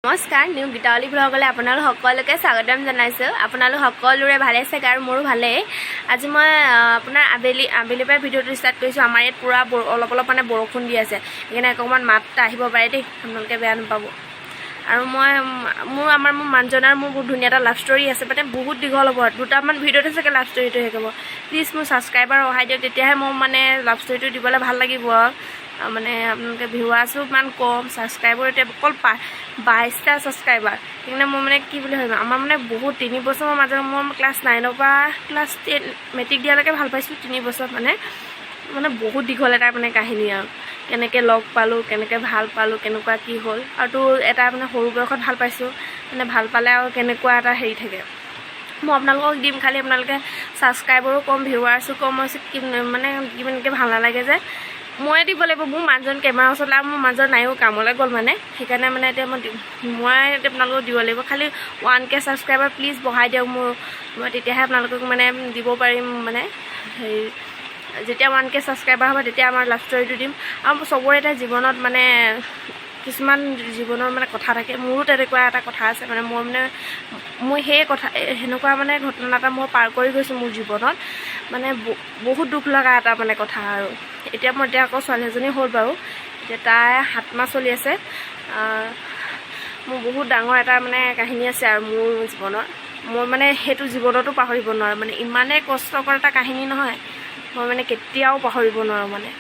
নমস্কাৰ নিউ গীতাৱলী ব্লগলৈ আপোনালোক সকলোকে স্বাগতম জনাইছোঁ। আপোনালোক সকলোৰে ভালে চাগে আৰু মোৰো ভালেই। আজি মই আপোনাৰ আবেলিৰ পৰা ভিডিঅ'টো ষ্টাৰ্ট কৰিছোঁ। আমাৰ ইয়াত পূৰা অলপ মানে বৰষুণ দি আছে, সেইকাৰণে অকণমান মাতটা আহিব পাৰে দেই, আপোনালোকে বেয়া নাপাব। আৰু মোৰ মানুহজনৰ মোৰ বহুত ধুনীয়া এটা লাভ ষ্টৰী আছে, মানে বহুত দীঘল হ'ব, দুটামান ভিডিঅ'তে চাগে লাভ ষ্টৰীটো শেষ হ'ব। প্লিজ মোৰ ছাবস্ক্ৰাইবাৰ অহাই দিয়ক, তেতিয়াহে মোৰ মানে লাভ ষ্টৰীটো দিবলৈ ভাল লাগিব। মানে আপোনালোকে ভিউৱাৰ্ছো ইমান কম, ছাবস্ক্ৰাইবাৰ এতিয়া অকল 22টা ছাবস্ক্ৰাইবাৰ, সেইকাৰণে মই মানে কি বুলি ভাবিম, আমাৰ মানে বহুত 3 বছৰৰ মাজত মই ক্লাছ 9ৰ পৰা ক্লাছ 10 মেট্ৰিক দিয়ালৈকে ভাল পাইছোঁ। 3 বছৰ মানে বহুত দীঘল এটা মানে কাহিনী আৰু কেনেকৈ লগ পালোঁ, কেনেকৈ ভাল পালোঁ, কেনেকুৱা কি হ'ল, আৰু এটা মানে সৰু বয়সত ভাল পাইছোঁ, মানে ভাল পালে আৰু কেনেকুৱা এটা হেৰি থাকে। মই আপোনালোকক দিম, খালি আপোনালোকে ছাবস্ক্ৰাইবাৰো কম, ভিউৱাৰ্ছো কম হৈছে, মানে কিমানকৈ ভাল নালাগে যে মই দিব লাগিব। মোৰ মানুহজন কেমেৰা ওচৰত আৰু মোৰ মানুহজন নাইও, কামলৈ গ'ল মানে, সেইকাৰণে মানে এতিয়া মই আপোনালোকক দিব লাগিব। খালি 1K ছাবস্ক্ৰাইবাৰ প্লিজ বঢ়াই দিয়ক মই তেতিয়াহে আপোনালোকক মানে দিব পাৰিম। মানে হেৰি যেতিয়া 1K ছাবস্ক্ৰাইবাৰ হ'ব তেতিয়া আমাৰ লাভ ষ্টৰীটো দিম। আৰু চবৰে এটা জীৱনত মানে কিছুমান জীৱনৰ মানে কথা থাকে, মোৰো তেনেকুৱা এটা কথা আছে। মানে মই সেই কথা সেনেকুৱা মানে ঘটনা এটা মই পাৰ কৰি গৈছোঁ মোৰ জীৱনত, মানে বহুত দুখ লগা এটা মানে কথা। আৰু এতিয়া আকৌ ছোৱালী এজনী হ'ল বাৰু, এতিয়া তাই 7 মাহ চলি আছে। মোৰ বহুত ডাঙৰ এটা মানে কাহিনী আছে আৰু মোৰ জীৱনৰ, মই মানে সেইটো জীৱনতো পাহৰিব নোৱাৰোঁ। মানে ইমানেই কষ্টকৰ এটা কাহিনী নহয়, মই মানে কেতিয়াও পাহৰিব নোৱাৰোঁ। মানে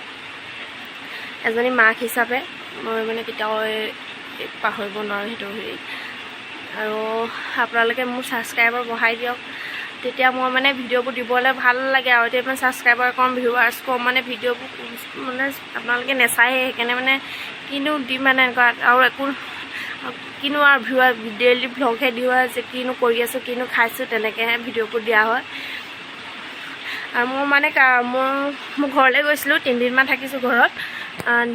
এজনী মাক হিচাপে মই মানে কেতিয়াও পাহৰিব নোৱাৰোঁ সেইটো হেৰি। আৰু আপোনালোকে মোৰ ছাবস্ক্ৰাইবাৰ বঢ়াই দিয়ক, তেতিয়া মই মানে ভিডিঅ'বোৰ দিবলৈ ভাল লাগে। আৰু এতিয়া মানে ছাবস্ক্ৰাইবাৰ কম, ভিউৱাৰ্ছ কম, মানে ভিডিঅ'বোৰ মানে আপোনালোকে নেচায়ে, সেইকাৰণে মানে কিনো দিম মানে এনেকুৱা আৰু কিনো আৰু ভিউৱাৰ ডেইলি ভ্লগহে দিওঁ যে কিনো কৰি আছোঁ, কিনো খাইছোঁ, তেনেকৈহে ভিডিঅ'বোৰ দিয়া হয়। আৰু মোৰ মানে মোৰ ঘৰলৈ গৈছিলোঁ, 3 দিনমান থাকিছোঁ ঘৰত।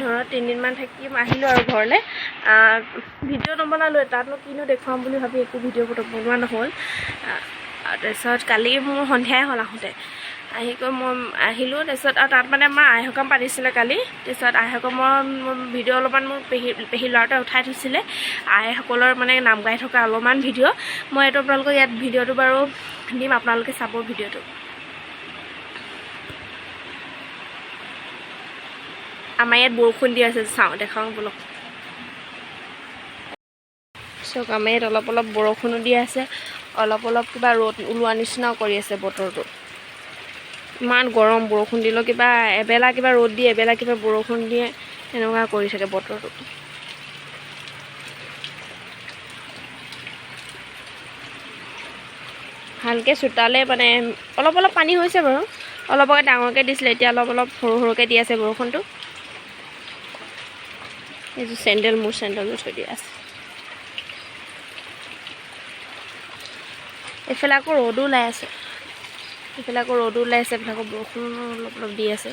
ধৰক 3 দিনমান থাকি আহিলোঁ আৰু ঘৰলৈ। ভিডিঅ' নবনালোঁ, তাতনো কিনো দেখুৱাম বুলি ভাবি একো ভিডিঅ' বনোৱা নহ'ল। তাৰপিছত কালি মোৰ সন্ধিয়াই হ'ল আহোঁতে, আহি গৈ মই আহিলোঁ। তাৰপিছত আৰু তাত মানে আমাৰ আই সকাম পাতিছিলে কালি। তাৰপিছত আই সকামৰ ভিডিঅ' অলপমান মোৰ পেহী ল'ৰাটোৱে উঠাই থৈছিলে, আইসকলৰ মানে নাম গাই থকা অলপমান ভিডিঅ'। মই এইটো আপোনালোকক ইয়াত ভিডিঅ'টো বাৰু দিম, আপোনালোকে চাব ভিডিঅ'টো। আমাৰ ইয়াত বৰষুণ দি আছে, দেখাওঁ বলক। চাওক, আমাৰ ইয়াত অলপ বৰষুণো দি আছে, অলপ কিবা ৰ'দ ওলোৱা নিচিনাও কৰি আছে বতৰটো। ইমান গৰম, বৰষুণ দিলেও কিবা এবেলা কিবা ৰ'দ দিয়ে, এবেলা কিবা বৰষুণ দিয়ে, এনেকুৱা কৰি থাকে বতৰটো। ভালকৈ চোতালে মানে অলপ পানী হৈছে বাৰু, অলপকৈ ডাঙৰকৈ দিছিলে, এতিয়া অলপ সৰুকৈ দি আছে বৰষুণটো। এইযোৰ মোৰ চেণ্ডেলযোৰ থৈ দিয়া আছে। এইফালে আকৌ ৰ'দো ওলাই আছে, এইফালে আকৌ বৰষুণ অলপ দি আছে।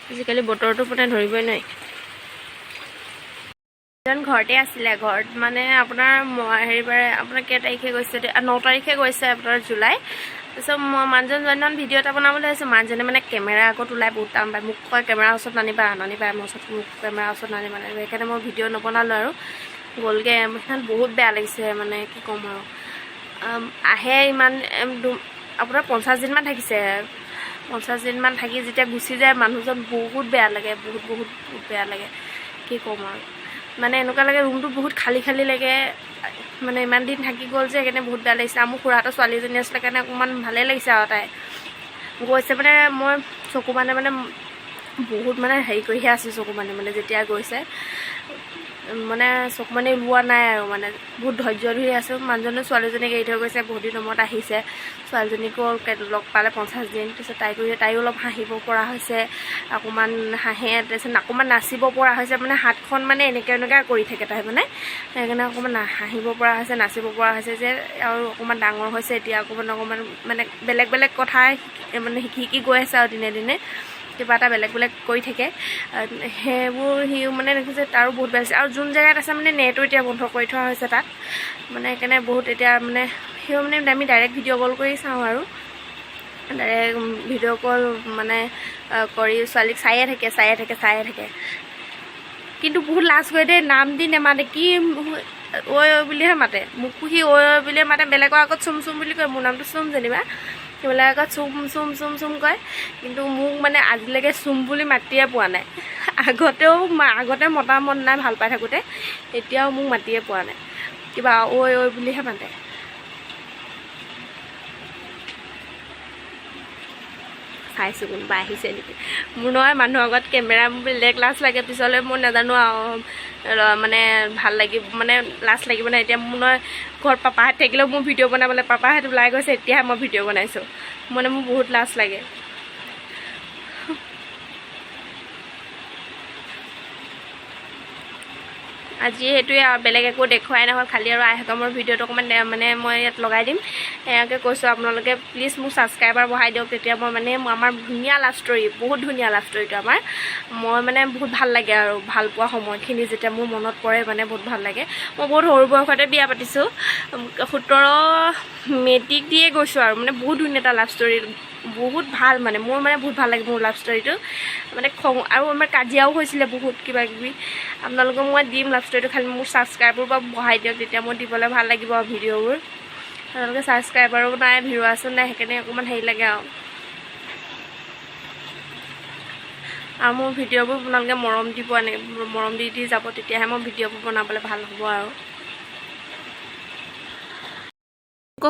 আজিকালি বতৰটো মানে ধৰিবই নোৱাৰি। এজন ঘৰতে আছিলে, ঘৰত মানে আপোনাৰ আপোনাৰ কেই তাৰিখে গৈছে, 9 তাৰিখে গৈছে আপোনাৰ জুলাই। তাৰপিছত মই মানুহজন যোনদিনাখন ভিডিঅ' এটা বনাবলৈ আহিছোঁ, মানুহজনে মানে কেমেৰা আগত ওলাই বহুত টান পায়, মোক কয় কেমেৰাৰ ওচৰত নানিবা মোৰ ওচৰত, মোক কেমেৰাৰ ওচৰত নানিবা। সেইকাৰণে মই ভিডিঅ' নবনালোঁ আৰু গ'লগৈ। সেইখন বহুত বেয়া লাগিছে, মানে কি ক'ম আৰু। আহে ইমান আপোনাৰ 50 দিনমান থাকিছে, 50 দিনমান থাকি যেতিয়া গুচি যায় মানুহজন বহুত বেয়া লাগে, বহুত বেয়া লাগে, কি ক'ম আৰু। মানে এনেকুৱা লাগে ৰুমটো বহুত খালী লাগে, মানে ইমান দিন থাকি গ'ল যে, সেইকাৰণে বহুত বেয়া লাগিছে। আৰু মোৰ খুৰাহঁতৰ ছোৱালীজনী আছিলে কাৰণে অকণমান ভালেই লাগিছে। আৰু তাই গৈছে মানে মই চকু মানে বহুত মানে হেৰি কৰিহে আছোঁ, চকু মানে যেতিয়া গৈছে মানে চকু মানে ওলোৱা নাই আৰু, মানে বহুত ধৈৰ্য ধৰি আছোঁ। মানুহজনে ছোৱালীজনীক এৰি থৈ গৈছে, বহুত দিনৰ মূৰত আহিছে। ছোৱালীজনীকো লগ পালে 50 দিন। তাৰপিছত তাইও অলপ হাঁহিব পৰা হৈছে, অকণমান হাঁহে, তাৰপিছত অকণমান নাচিব পৰা হৈছে। মানে হাতখন মানে এনেকৈ কৰি থাকে তাই, মানে সেইকাৰণে অকণমান হাঁহিব পৰা হৈছে, নাচিব পৰা হৈছে যে, আৰু অকণমান ডাঙৰ হৈছে এতিয়া, অকণমান মানে বেলেগ কথা মানে শিকি গৈ আছে আৰু দিনে কিবা এটা বেলেগ কৰি থাকে। সেইবোৰ সিও মানে দেখিছে, তাৰো বহুত বেয়া হৈছে। আৰু যোন জেগাত আছে মানে নেটো এতিয়া বন্ধ কৰি থোৱা হৈছে তাত, মানে সেইকাৰণে বহুত এতিয়া মানে সিও মানে আমি ডাইৰেক্ট ভিডিঅ' কল কৰি চাওঁ আৰু ডাইৰেক্ট ভিডিঅ' কল মানে কৰি ছোৱালীক চায়ে থাকে। কিন্তু বহুত লাজ কৰে দেই, নাম দি নেমাতে, কি ঐ বুলিহে মাতে, মোকো সি ঐ বুলিয়ে মাতে। বেলেগৰ আগত চুম চুম বুলি কয়, মোৰ নামটো চুম যেনিবা, সেইবিলাক আগত চুম চুম চুম চুম কয়, কিন্তু মোক মানে আজিলৈকে চুম বুলি মাতিয়ে পোৱা নাই। আগতে মতা মন নাই ভাল পাই থাকোঁতে, এতিয়াও মোক মাতিয়ে পোৱা নাই, কিবা ঐ বুলিহে মাতে। চাইছোঁ কোনোবা আহিছে নেকি। মোৰ নহয় মানুহৰ আগত কেমেৰা বেলেগ লাজ লাগে, পিছলৈ মই নাজানো আৰু মানে ভাল লাগিব, মানে লাজ লাগিব নাই। এতিয়া মোৰ নহয় ঘৰত পাপাহঁত থাকিলেও মোৰ ভিডিঅ' বনাবলৈ, পাপাহঁত ওলাই গৈছে, এতিয়াহে মই ভিডিঅ' বনাইছোঁ, মানে মোৰ বহুত লাজ লাগে। আজি সেইটোৱে আৰু বেলেগ একো দেখুৱাই নহ'ল, খালি আৰু আই সকামৰ ভিডিঅ'টো অকণমান মানে মই ইয়াত লগাই দিম। এয়াকে কৈছোঁ, আপোনালোকে প্লিজ মোক ছাবস্ক্ৰাইবাৰ বঢ়াই দিয়ক, তেতিয়া মই মানে আমাৰ ধুনীয়া লাভ ষ্টৰী, বহুত ধুনীয়া লাভ ষ্টৰীটো আমাৰ, মই মানে বহুত ভাল লাগে আৰু ভাল পোৱা সময়খিনি যেতিয়া মোৰ মনত পৰে মানে বহুত ভাল লাগে। মই বহুত সৰু বয়সতে বিয়া পাতিছোঁ, 17 মেট্ৰিক দিয়ে গৈছোঁ আৰু মানে বহুত ধুনীয়া এটা লাভ ষ্টৰী, বহুত ভাল মানে মোৰ মানে বহুত ভাল লাগে মোৰ লাভ ষ্টৰীটো। মানে আৰু আমাৰ কাজিয়াও হৈছিলে বহুত কিবা কিবি, আপোনালোকক মই দিম লাভ ষ্টৰীটো, খালি মোৰ ছাবস্ক্ৰাইবাৰ বা বঢ়াই দিয়ক, তেতিয়া মই দিবলৈ ভাল লাগিব আৰু ভিডিঅ'বোৰ। আপোনালোকে ছাবস্ক্ৰাইবাৰো নাই, ভিউৱাৰ্ছো নাই, সেইকাৰণে অকণমান হেৰি লাগে আৰু মোৰ ভিডিঅ'বোৰ আপোনালোকে মৰম দিব, এনেকৈ মৰম দি যাব, তেতিয়াহে মই ভিডিঅ'বোৰ বনাবলৈ ভাল হ'ব আৰু।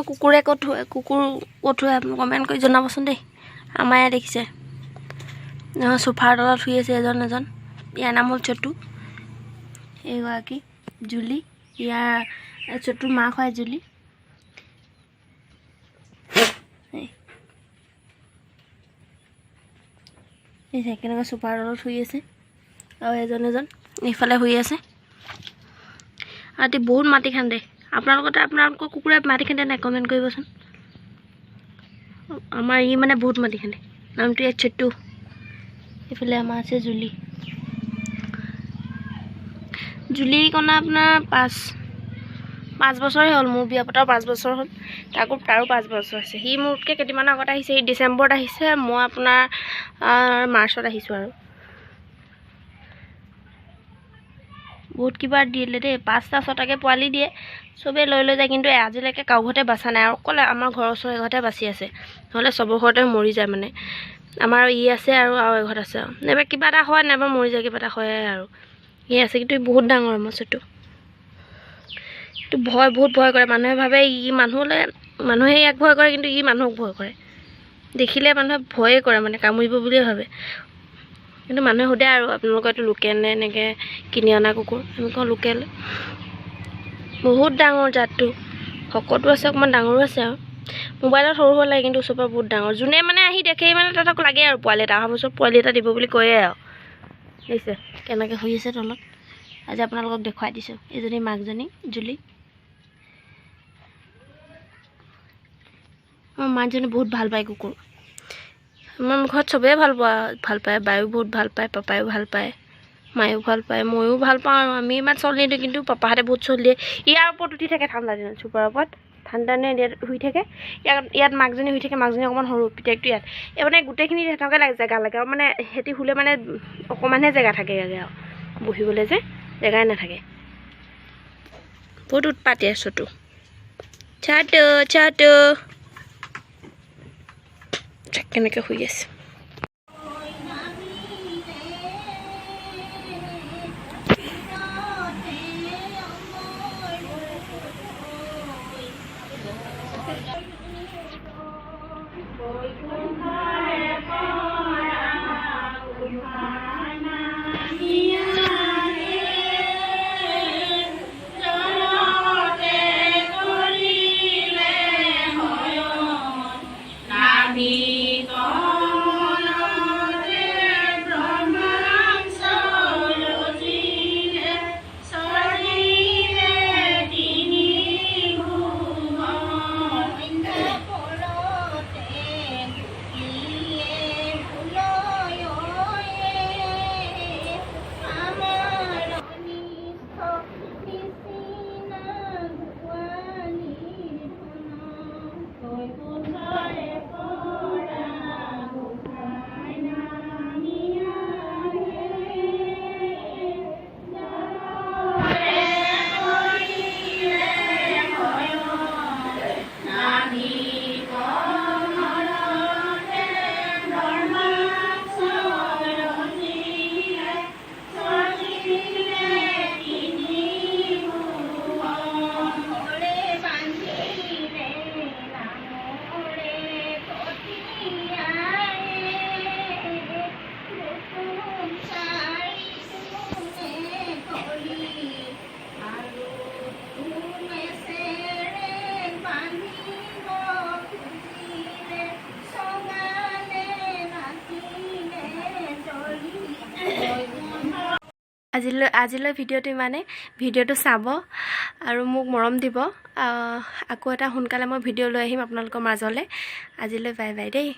কুকুৰে ক'ত থোৱে, কুকুৰ ক'ত থোৱে আপুনি কমেণ্ট কৰি জনাবচোন দেই। আমাৰ ইয়াত দেখিছে চোফাৰ তলত শুই আছে এজন, ইয়াৰ নাম হ'ল চটু, এইগৰাকী জুলি, ইয়াৰ চটুৰ মাক হয় জুলি। এই কেনেকৈ চোফাৰ তলত শুই আছে, আৰু এজন এইফালে শুই আছে। ৰাতি বহুত মাটি খান্দে, আপোনালোকৰ কুকুৰে মাটি খান্দে নাই কমেণ্ট কৰিবচোন। আমাৰ ই মানে বহুত মাটি খান্দে, নামটো ইয়াত চটু। এইফালে আমাৰ আছে জুলি, জুলি কণা আপোনাৰ 5 বছৰে হ'ল, মোৰ বিয়া পতাৰ 5 বছৰ হ'ল, তাৰো 5 বছৰ হৈছে। সি মোতকৈ কেইদিনমানৰ আগত আহিছে, সি ডিচেম্বৰত আহিছে, মই আপোনাৰ মাৰ্চত আহিছোঁ আৰু। বহুত কিবা দিলে দেই, 5টা 6টাকৈ পোৱালি দিয়ে, চবেই লৈ যায়, কিন্তু আজিলৈকে কাৰো ঘৰতে বাচা নাই, আৰু অকলে আমাৰ ঘৰৰ ওচৰৰ ঘৰতে বাচি আছে, নহ'লে চবৰ ঘৰতে মৰি যায় মানে। আমাৰ ই আছে আৰু এঘৰত আছে আৰু, নাইবা কিবা এটা হয়, নাইবা মৰি যায়, কিবা এটা হয় আৰু। ই আছে কিন্তু বহুত ডাঙৰ আমাৰ চটু, বহুত ভয় কৰে। মানুহে ভাবে ই মানুহে ইয়াক ভয় কৰে, কিন্তু ই মানুহক ভয় কৰে। দেখিলে মানুহে ভয়ে কৰে, মানে কামুৰিব বুলিয়ে ভাবে। কিন্তু মানুহে সোধে আৰু আপোনালোকৰ এইটো লোকেল নে এনেকৈ কিনি অনা কুকুৰ, আমি কওঁ লোকেল। বহুত ডাঙৰ জাতটো, শকতো আছে, অকণমান ডাঙৰো আছে আৰু। মোবাইলত সৰু লাগে, কিন্তু ওচৰৰ পৰা বহুত ডাঙৰ। যোনে মানে আহি দেখেই মানে তাহাঁতক লাগে আৰু পোৱালি এটা, অহা বছৰ পোৱালি এটা দিব বুলি কয়ে আৰু। দেখিছে কেনেকৈ শুই আছে তলত, আজি আপোনালোকক দেখুৱাই দিছোঁ। এইজনী মাকজনী জুলি, আমাৰ মাকজনী বহুত ভাল পায় কুকুৰ। আমাৰ ঘৰত চবেই ভাল পায়, বায়ো বহুত ভাল পায়, পাপায়ো ভাল পায়, মায়েও ভাল পায়, ময়ো ভাল পাওঁ আৰু। আমি ইমান চল নিদিওঁ, কিন্তু পাপাহঁতে বহুত চল দিয়ে। ইয়াৰ ওপৰত উঠি থাকে ঠাণ্ডা দিনত, চোপাৰ ওপৰত ঠাণ্ডা দিনত ইয়াত শুই থাকে। ইয়াত মাকজনী শুই থাকে, মাকজনী অকণমান সৰু, পিতেকটো ইয়াত। এই মানে গোটেইখিনি সিহঁতকে জেগা লাগে আৰু, মানে সিহঁতি শুলে মানে অকণমানহে জেগা থাকে আৰু বহিবলৈ, যে জেগাই নাথাকে। বহুত উৎপাতি চটু, চাটু কেনেকৈ শুই আছে। আজিলৈ ভিডিঅ'টো মানে ভিডিঅ'টো চাব আৰু মোক মৰম দিব আকৌ এটা সোনকালে মই ভিডিঅ' লৈ আহিম আপোনালোকৰ মাজলৈ আজিলৈ বাই বাই দেই